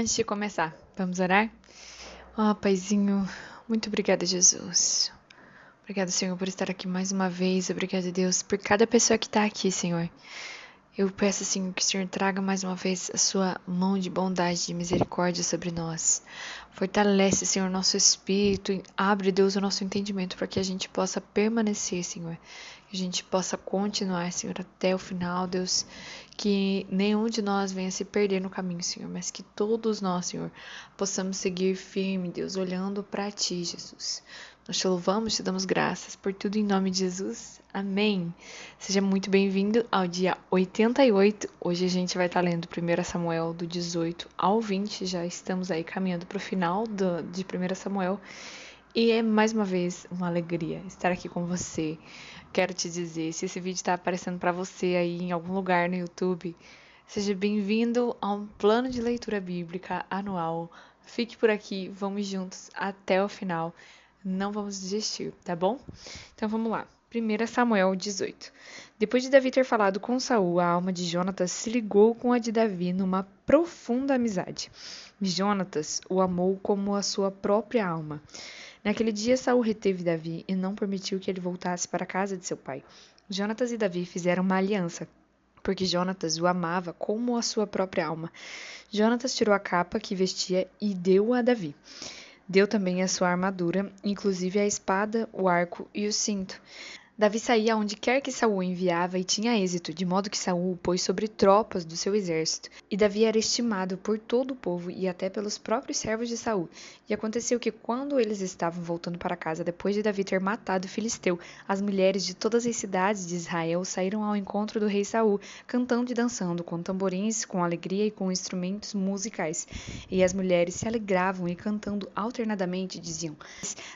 Antes de começar, vamos orar? Paizinho, muito obrigada, Jesus. Obrigada, Senhor, por estar aqui mais uma vez. Obrigada, Deus, por cada pessoa que está aqui, Senhor. Eu peço, Senhor, que o Senhor traga mais uma vez a sua mão de bondade e misericórdia sobre nós. Fortalece, Senhor, nosso espírito. Abre, Deus, o nosso entendimento para que a gente possa permanecer, Senhor. Que a gente possa continuar, Senhor, até o final, Deus. Que nenhum de nós venha se perder no caminho, Senhor, mas que todos nós, Senhor, possamos seguir firme, Deus, olhando para Ti, Jesus. Nós te louvamos, te damos graças por tudo em nome de Jesus. Amém. Seja muito bem-vindo ao dia 88. Hoje a gente vai estar lendo 1 Samuel do 18 ao 20. Já estamos aí caminhando para o final de 1 Samuel. E é mais uma vez uma alegria estar aqui com você. Quero te dizer, se esse vídeo está aparecendo para você aí em algum lugar no YouTube, seja bem-vindo a um plano de leitura bíblica anual. Fique por aqui, vamos juntos até o final. Não vamos desistir, tá bom? Então vamos lá. 1 Samuel 18. Depois de Davi ter falado com Saul, a alma de Jonatas se ligou com a de Davi numa profunda amizade. Jonatas o amou como a sua própria alma. Naquele dia, Saul reteve Davi e não permitiu que ele voltasse para a casa de seu pai. Jonatas e Davi fizeram uma aliança, porque Jonatas o amava como a sua própria alma. Jonatas tirou a capa que vestia e deu-a a Davi. Deu também a sua armadura, inclusive a espada, o arco e o cinto. Davi saía onde quer que Saul enviava e tinha êxito, de modo que Saul o pôs sobre tropas do seu exército. E Davi era estimado por todo o povo e até pelos próprios servos de Saul. E aconteceu que quando eles estavam voltando para casa depois de Davi ter matado o filisteu, as mulheres de todas as cidades de Israel saíram ao encontro do rei Saul, cantando e dançando, com tamborins, com alegria e com instrumentos musicais. E as mulheres se alegravam e cantando alternadamente diziam: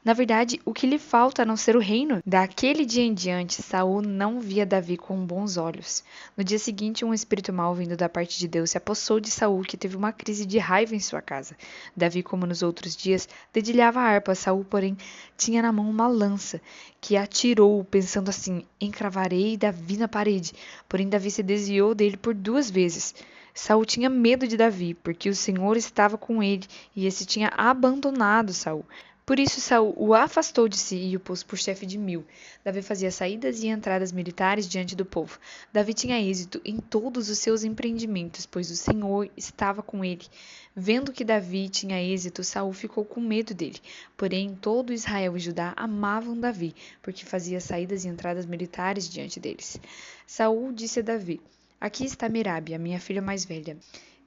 na verdade, o que lhe falta a não ser o reino? Daquele dia em diante, Saul não via Davi com bons olhos. No dia seguinte, um espírito mau vindo da parte de Deus se apossou de Saul, que teve uma crise de raiva em sua casa. Davi, como nos outros dias, dedilhava a harpa. Saul, porém, tinha na mão uma lança, que atirou, pensando assim: encravarei Davi na parede. Porém, Davi se desviou dele por 2 vezes. Saul tinha medo de Davi, porque o Senhor estava com ele, e esse tinha abandonado Saul. Por isso Saul o afastou de si e o pôs por chefe de 1000. Davi fazia saídas e entradas militares diante do povo. Davi tinha êxito em todos os seus empreendimentos, pois o Senhor estava com ele. Vendo que Davi tinha êxito, Saul ficou com medo dele. Porém, todo Israel e Judá amavam Davi, porque fazia saídas e entradas militares diante deles. Saul disse a Davi: aqui está Merabe, a minha filha mais velha.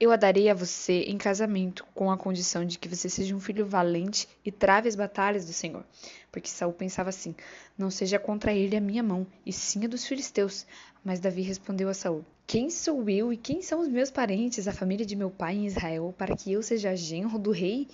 Eu a darei a você em casamento, com a condição de que você seja um filho valente e trave as batalhas do Senhor. Porque Saul pensava assim: não seja contra ele a minha mão, e sim a dos filisteus. Mas Davi respondeu a Saul: quem sou eu e quem são os meus parentes, a família de meu pai em Israel, para que eu seja genro do rei?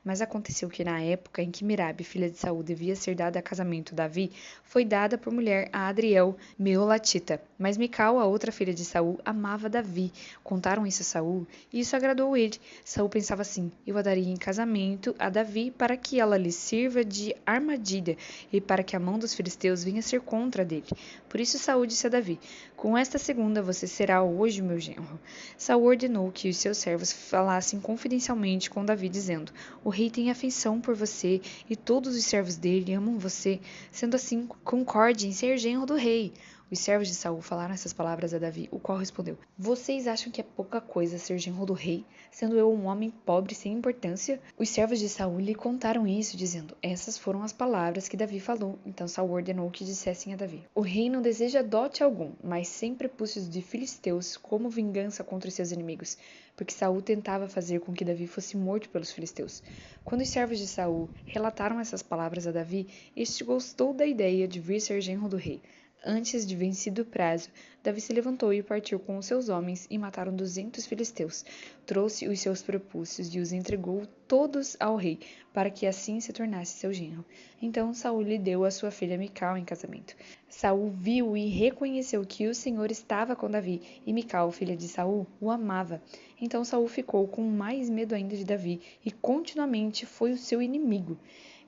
Mas aconteceu que na época em que Merabe, filha de Saul, devia ser dada a casamento a Davi, foi dada por mulher a Adriel, meolatita. Mas Mical, a outra filha de Saul, amava Davi. Contaram isso a Saul, e isso agradou ele. Saul pensava assim: eu a daria em casamento a Davi para que ela lhe sirva de armadilha e para que a mão dos filisteus venha ser contra dele. Por isso Saul disse a Davi: com esta segunda você será hoje meu genro. Saul ordenou que os seus servos falassem confidencialmente com Davi, dizendo: o rei tem afeição por você e todos os servos dele amam você. Sendo assim, concorde em ser genro do rei. Os servos de Saul falaram essas palavras a Davi, o qual respondeu: vocês acham que é pouca coisa ser genro do rei, sendo eu um homem pobre sem importância? Os servos de Saul lhe contaram isso, dizendo: essas foram as palavras que Davi falou. Então Saul ordenou que dissessem a Davi: o rei não deseja dote algum, mas 100 prepúcios de filisteus como vingança contra os seus inimigos, porque Saul tentava fazer com que Davi fosse morto pelos filisteus. Quando os servos de Saul relataram essas palavras a Davi, este gostou da ideia de vir ser genro do rei. Antes de vencido o prazo, Davi se levantou e partiu com os seus homens e mataram 200 filisteus. Trouxe os seus prepúcios e os entregou todos ao rei, para que assim se tornasse seu genro. Então Saul lhe deu a sua filha Mical em casamento. Saul viu e reconheceu que o Senhor estava com Davi, e Mical, filha de Saul, o amava. Então Saul ficou com mais medo ainda de Davi, e continuamente foi o seu inimigo.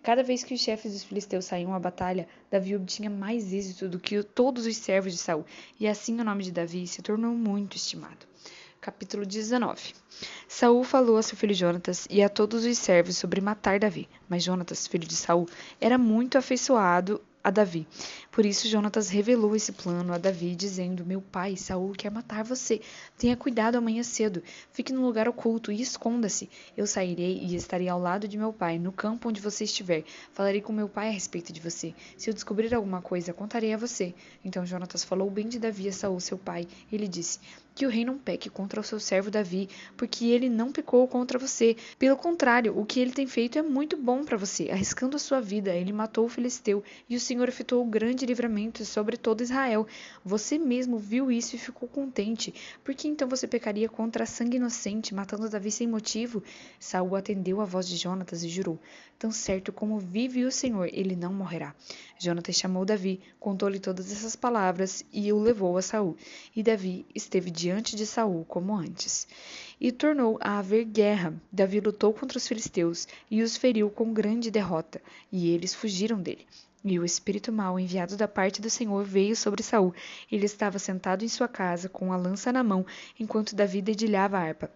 Cada vez que os chefes dos filisteus saíam à batalha, Davi obtinha mais êxito do que todos os servos de Saul, e assim o nome de Davi se tornou muito estimado. Capítulo 19. Saul falou a seu filho Jonatas e a todos os servos sobre matar Davi. Mas Jonatas, filho de Saul, era muito afeiçoado a Davi. Por isso Jonatas revelou esse plano a Davi, dizendo: Meu pai, Saul, quer matar você. Tenha cuidado amanhã cedo. Fique num lugar oculto e esconda-se. Eu sairei e estarei ao lado de meu pai, no campo onde você estiver. Falarei com meu pai a respeito de você. Se eu descobrir alguma coisa, contarei a você. Então Jonatas falou bem de Davi a Saul, seu pai. Ele disse: Que o rei não peque contra o seu servo Davi, porque ele não pecou contra você. Pelo contrário, o que ele tem feito é muito bom para você. Arriscando a sua vida, ele matou o filisteu, e o Senhor efetuou grande livramento sobre todo Israel. Você mesmo viu isso e ficou contente. Por que então você pecaria contra sangue inocente, matando Davi sem motivo? Saul atendeu à voz de Jonatas e jurou: Tão certo como vive o Senhor, ele não morrerá. Jonatas chamou Davi, contou-lhe todas essas palavras e o levou a Saul. E Davi esteve diante de Saul como antes. E tornou a haver guerra. Davi lutou contra os filisteus e os feriu com grande derrota, e eles fugiram dele. E o espírito mau enviado da parte do Senhor veio sobre Saul. Ele estava sentado em sua casa com a lança na mão, enquanto Davi dedilhava a harpa.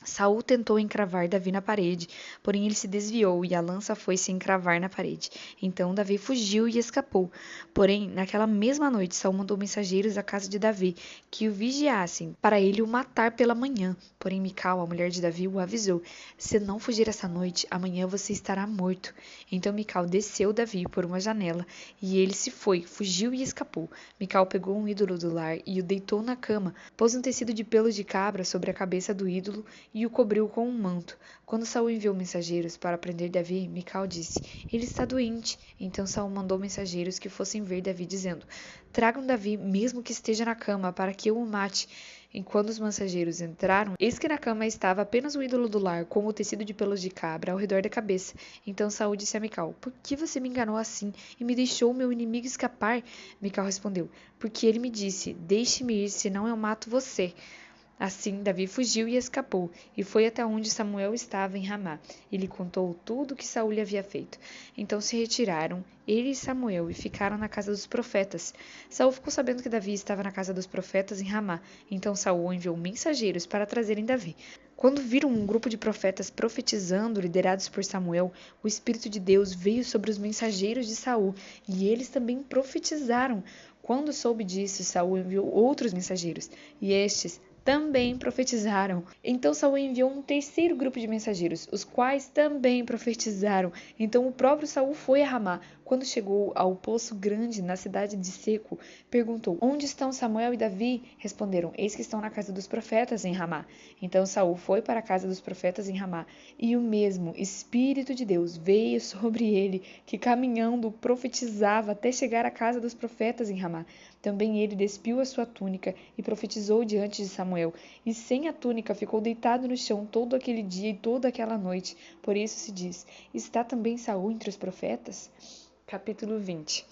Saul tentou encravar Davi na parede, porém ele se desviou e a lança foi se encravar na parede. Então Davi fugiu e escapou. Porém, naquela mesma noite, Saul mandou mensageiros à casa de Davi, que o vigiassem, para ele o matar pela manhã. Porém, Mical, a mulher de Davi, o avisou: Se não fugir essa noite, amanhã você estará morto. Então Mical desceu Davi por uma janela, e ele se foi, fugiu e escapou. Mical pegou um ídolo do lar e o deitou na cama, pôs um tecido de pelos de cabra sobre a cabeça do ídolo e o cobriu com um manto. Quando Saul enviou mensageiros para prender Davi, Mical disse: Ele está doente. Então Saul mandou mensageiros que fossem ver Davi, dizendo: Tragam Davi, mesmo que esteja na cama, para que eu o mate. E quando os mensageiros entraram, eis que na cama estava apenas o ídolo do lar, com o tecido de pelos de cabra ao redor da cabeça. Então Saul disse a Mical: Por que você me enganou assim e me deixou meu inimigo escapar? Mical respondeu: Porque ele me disse: Deixe-me ir, senão eu mato você. Assim, Davi fugiu e escapou, e foi até onde Samuel estava em Ramá, e lhe contou tudo o que Saul lhe havia feito. Então se retiraram, ele e Samuel, e ficaram na casa dos profetas. Saul ficou sabendo que Davi estava na casa dos profetas em Ramá, então Saul enviou mensageiros para trazerem Davi. Quando viram um grupo de profetas profetizando, liderados por Samuel, o Espírito de Deus veio sobre os mensageiros de Saul, e eles também profetizaram. Quando soube disso, Saul enviou outros mensageiros, e estes também profetizaram. Então Saul enviou um terceiro grupo de mensageiros, os quais também profetizaram. Então o próprio Saul foi a Ramá. Quando chegou ao poço grande na cidade de Seco, perguntou: Onde estão Samuel e Davi? Responderam: Eis que estão na casa dos profetas em Ramá. Então Saul foi para a casa dos profetas em Ramá, e o mesmo Espírito de Deus veio sobre ele, que caminhando profetizava até chegar à casa dos profetas em Ramá. Também ele despiu a sua túnica e profetizou diante de Samuel, e sem a túnica ficou deitado no chão todo aquele dia e toda aquela noite. Por isso se diz: Está também Saul entre os profetas? Capítulo 20.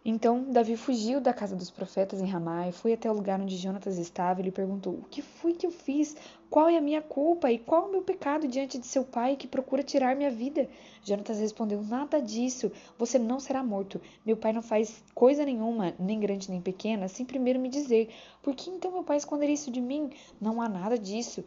Então Davi fugiu da casa dos profetas em Ramá e foi até o lugar onde Jonatas estava e lhe perguntou: O que foi que eu fiz? Qual é a minha culpa e qual é o meu pecado diante de seu pai que procura tirar minha vida? Jonatas respondeu: Nada disso, você não será morto. Meu pai não faz coisa nenhuma, nem grande nem pequena, sem primeiro me dizer. Por que então meu pai esconderia isso de mim? Não há nada disso.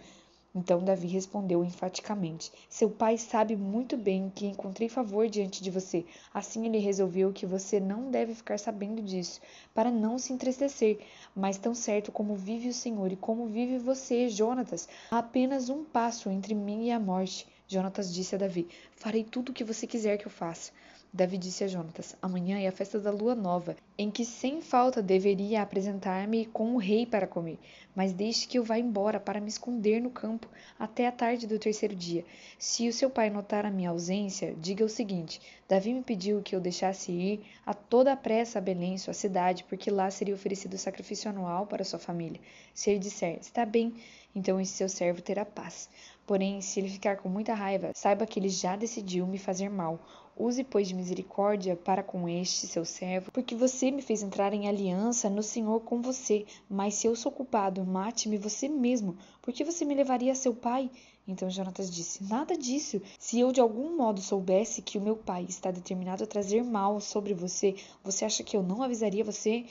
Então Davi respondeu enfaticamente: Seu pai sabe muito bem que encontrei favor diante de você. Assim ele resolveu que você não deve ficar sabendo disso, para não se entristecer. Mas tão certo como vive o Senhor e como vive você, Jonatas, há apenas um passo entre mim e a morte. Jonatas disse a Davi: Farei tudo o que você quiser que eu faça. Davi disse a Jonatas: Amanhã é a festa da lua nova, em que sem falta deveria apresentar-me com o rei para comer. Mas deixe que eu vá embora para me esconder no campo até a tarde do terceiro dia. Se o seu pai notar a minha ausência, diga o seguinte: Davi me pediu que eu deixasse ir a toda a pressa a Belém, sua cidade, porque lá seria oferecido sacrifício anual para sua família. Se ele disser: Está bem, então esse seu servo terá paz. Porém, se ele ficar com muita raiva, saiba que ele já decidiu me fazer mal. Use, pois, de misericórdia para com este seu servo, porque você me fez entrar em aliança no Senhor com você. Mas se eu sou culpado, mate-me você mesmo. Por que você me levaria a seu pai? Então Jonatas disse: Nada disso. Se eu de algum modo soubesse que o meu pai está determinado a trazer mal sobre você, você acha que eu não avisaria você?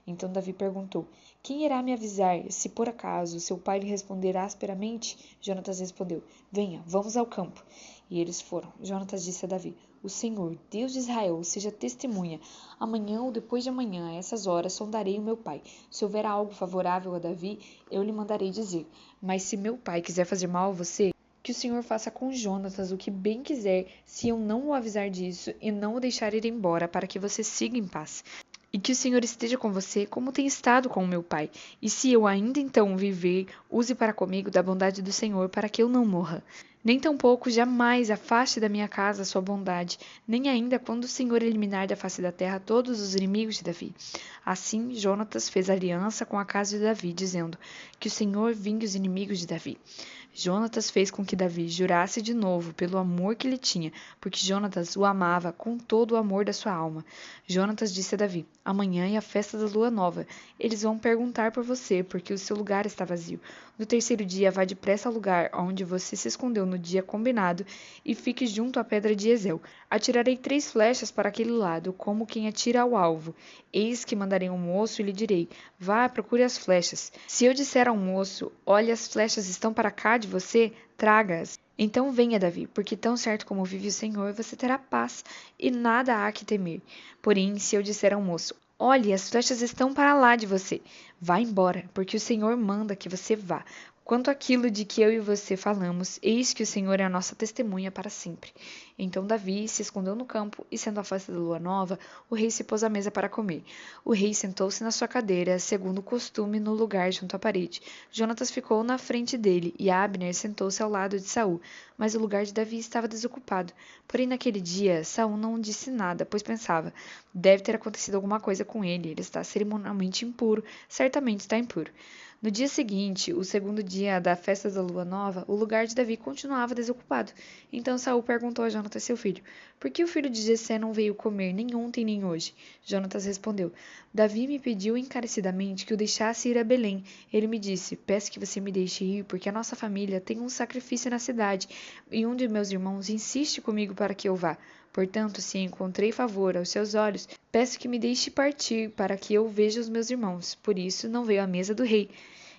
Então Davi perguntou: Quem irá me avisar se por acaso seu pai lhe responder asperamente? Jonatas respondeu: Venha, vamos ao campo. E eles foram. Jonatas disse a Davi: O Senhor, Deus de Israel, seja testemunha. Amanhã ou depois de amanhã, a essas horas, sondarei o meu pai. Se houver algo favorável a Davi, eu lhe mandarei dizer. Mas se meu pai quiser fazer mal a você, que o Senhor faça com Jonatas o que bem quiser, se eu não o avisar disso e não o deixar ir embora, para que você siga em paz. E que o Senhor esteja com você, como tem estado com o meu pai. E se eu ainda então viver, use para comigo da bondade do Senhor, para que eu não morra. Nem tampouco jamais afaste da minha casa a sua bondade, nem ainda quando o Senhor eliminar da face da terra todos os inimigos de Davi. Assim, Jonatas fez aliança com a casa de Davi, dizendo: Que o Senhor vingue os inimigos de Davi. Jonatas fez com que Davi jurasse de novo pelo amor que lhe tinha, porque Jonatas o amava com todo o amor da sua alma. Jonatas disse a Davi: Amanhã é a festa da lua nova. Eles vão perguntar por você, porque o seu lugar está vazio. No terceiro dia, vá depressa ao lugar onde você se escondeu no dia combinado e fique junto à pedra de Ezel. Atirarei 3 flechas para aquele lado, como quem atira ao alvo. Eis que mandarei um moço e lhe direi: Vá, procure as flechas. Se eu disser ao moço: Olhe, as flechas estão para cá de você, traga-as. Então venha, Davi, porque tão certo como vive o Senhor, você terá paz, e nada há que temer. Porém, se eu disser ao moço: Olhe, as flechas estão para lá de você, vá embora, porque o Senhor manda que você vá. Quanto àquilo de que eu e você falamos, eis que o Senhor é a nossa testemunha para sempre. Então Davi se escondeu no campo, e sendo a festa da lua nova, o rei se pôs à mesa para comer. O rei sentou-se na sua cadeira, segundo o costume, no lugar junto à parede. Jonatas ficou na frente dele, e Abner sentou-se ao lado de Saul, mas o lugar de Davi estava desocupado. Porém, naquele dia, Saul não disse nada, pois pensava: deve ter acontecido alguma coisa com ele, ele está cerimonialmente impuro, certamente está impuro. No dia seguinte, o segundo dia da festa da lua nova, o lugar de Davi continuava desocupado. Então Saul perguntou a Jonatas, seu filho: Por que o filho de Jessé não veio comer nem ontem nem hoje? Jonatas respondeu: Davi me pediu encarecidamente que o deixasse ir a Belém. Ele me disse: Peço que você me deixe ir, porque a nossa família tem um sacrifício na cidade, e um de meus irmãos insiste comigo para que eu vá. Portanto, se encontrei favor aos seus olhos, peço que me deixe partir, para que eu veja os meus irmãos. Por isso não veio à mesa do rei.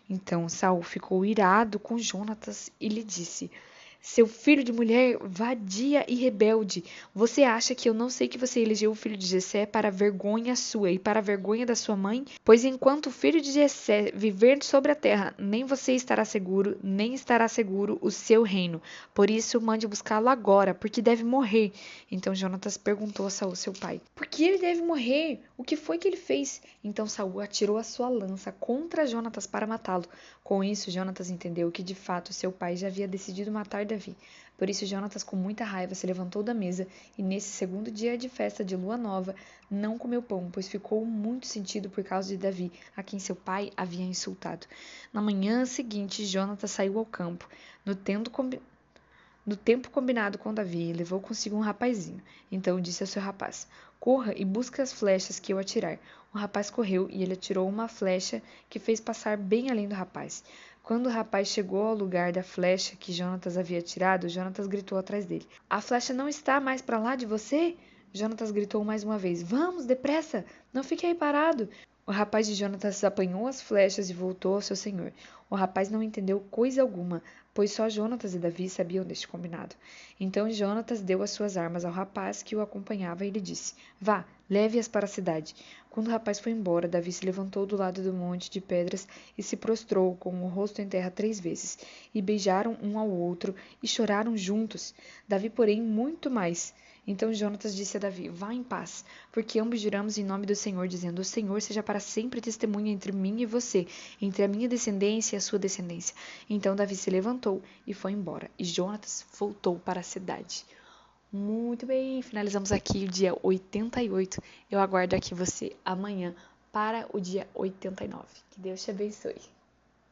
Então Saul ficou irado com Jonatas e lhe disse: Seu filho de mulher vadia e rebelde, você acha que eu não sei que você elegeu o filho de Jessé para a vergonha sua e para a vergonha da sua mãe? Pois enquanto o filho de Jessé viver sobre a terra, nem você estará seguro, nem estará seguro o seu reino. Por isso mande buscá-lo agora, porque deve morrer. Então Jonatas perguntou a Saul, seu pai: Por que ele deve morrer? O que foi que ele fez? Então Saul atirou a sua lança contra Jonatas para matá-lo. Com isso, Jonatas entendeu que de fato seu pai já havia decidido matar Davi. Por isso, Jonatas, com muita raiva, se levantou da mesa e, nesse segundo dia de festa de lua nova, não comeu pão, pois ficou muito sentido por causa de Davi, a quem seu pai havia insultado. Na manhã seguinte, Jonatas saiu ao campo. No tempo combinado com Davi, levou consigo um rapazinho. Então disse ao seu rapaz: Corra e busque as flechas que eu atirar. O rapaz correu e ele atirou uma flecha que fez passar bem além do rapaz. Quando o rapaz chegou ao lugar da flecha que Jonatas havia atirado, Jonatas gritou atrás dele: A flecha não está mais para lá de você? Jonatas gritou mais uma vez: Vamos, depressa! Não fique aí parado! O rapaz de Jonatas apanhou as flechas e voltou ao seu senhor. O rapaz não entendeu coisa alguma, pois só Jonatas e Davi sabiam deste combinado. Então Jonatas deu as suas armas ao rapaz que o acompanhava e lhe disse: Vá, leve-as para a cidade. Quando o rapaz foi embora, Davi se levantou do lado do monte de pedras e se prostrou com o rosto em terra 3 vezes. E beijaram um ao outro e choraram juntos. Davi, porém, muito mais. Então Jonatas disse a Davi: Vá em paz, porque ambos juramos em nome do Senhor, dizendo: O Senhor seja para sempre testemunha entre mim e você, entre a minha descendência e a sua descendência. Então Davi se levantou e foi embora, e Jonatas voltou para a cidade. Muito bem, finalizamos aqui o dia 88. Eu aguardo aqui você amanhã para o dia 89. Que Deus te abençoe.